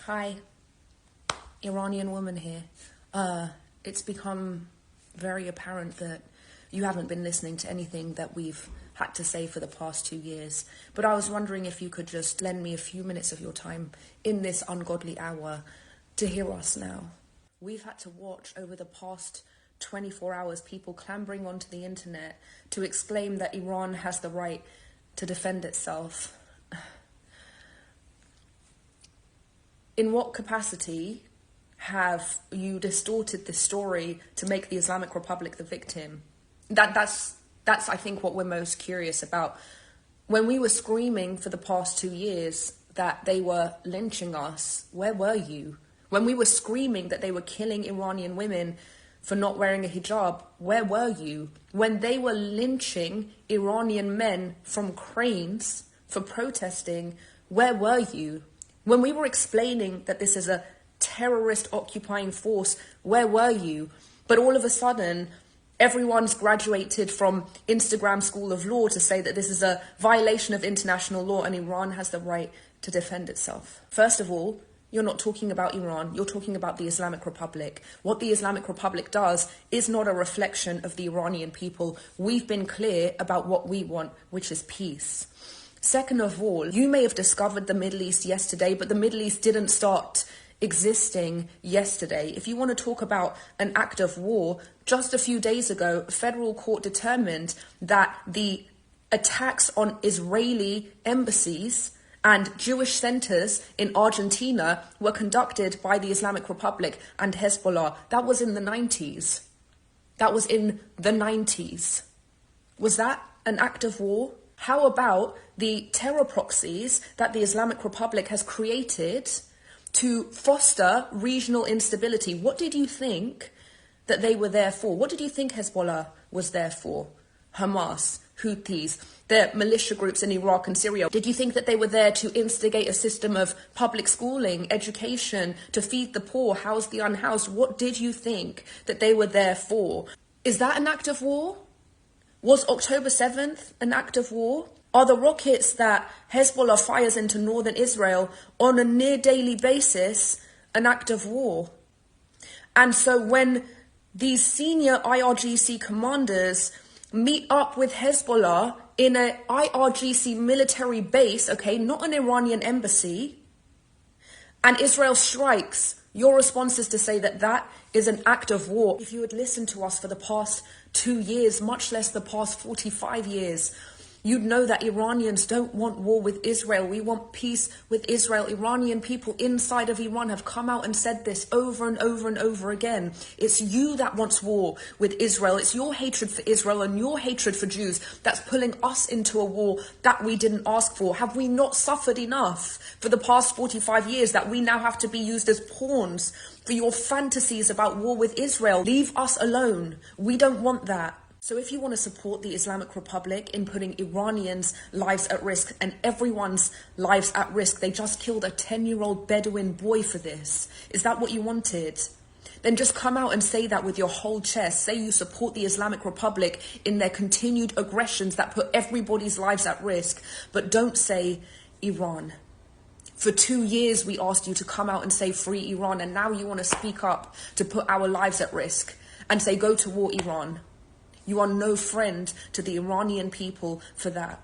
Hi, Iranian woman here. It's become very apparent that you haven't been listening to anything that we've had to say for the past 2 years. But I was wondering if you could just lend me a few minutes of your time in this ungodly hour to hear us now. We've had to watch over the past 24 hours people clambering onto the internet to exclaim that Iran has the right to defend itself. In what capacity have you distorted this story to make the Islamic Republic the victim? That's I think what we're most curious about. When we were screaming for the past 2 years that they were lynching us, where were you? When we were screaming that they were killing Iranian women for not wearing a hijab, where were you? When they were lynching Iranian men from cranes for protesting, where were you? When we were explaining that this is a terrorist occupying force, where were you? But all of a sudden, everyone's graduated from Instagram School of Law to say that this is a violation of international law and Iran has the right to defend itself. First of all, you're not talking about Iran, you're talking about the Islamic Republic. What the Islamic Republic does is not a reflection of the Iranian people. We've been clear about what we want, which is peace. Second of all, you may have discovered the Middle East yesterday, but the Middle East didn't start existing yesterday. If you want to talk about an act of war, just a few days ago, a federal court determined that the attacks on Israeli embassies and Jewish centers in Argentina were conducted by the Islamic Republic and Hezbollah. That was in the 90s. Was that an act of war? How about the terror proxies that the Islamic Republic has created to foster regional instability? What did you think that they were there for? What did you think Hezbollah was there for? Hamas, Houthis, the militia groups in Iraq and Syria. Did you think that they were there to instigate a system of public schooling, education, to feed the poor, house the unhoused? What did you think that they were there for? Is that an act of war? Was October 7th an act of war? Are the rockets that Hezbollah fires into northern Israel on a near daily basis an act of war? And so when these senior IRGC commanders meet up with Hezbollah in an IRGC military base, okay, not an Iranian embassy, and Israel strikes, your response is to say that that is an act of war. If you had listened to us for the past 2 years, much less the past 45 years, you'd know that Iranians don't want war with Israel. We want peace with Israel. Iranian people inside of Iran have come out and said this over and over and over again. It's you that wants war with Israel. It's your hatred for Israel and your hatred for Jews that's pulling us into a war that we didn't ask for. Have we not suffered enough for the past 45 years that we now have to be used as pawns for your fantasies about war with Israel? Leave us alone. We don't want that. So if you want to support the Islamic Republic in putting Iranians' lives at risk and everyone's lives at risk, they just killed a 10-year-old Bedouin boy for this. Is that what you wanted? Then just come out and say that with your whole chest. Say you support the Islamic Republic in their continued aggressions that put everybody's lives at risk. But don't say Iran. For 2 years, we asked you to come out and say free Iran. And now you want to speak up to put our lives at risk and say go to war, Iran. You are no friend to the Iranian people for that.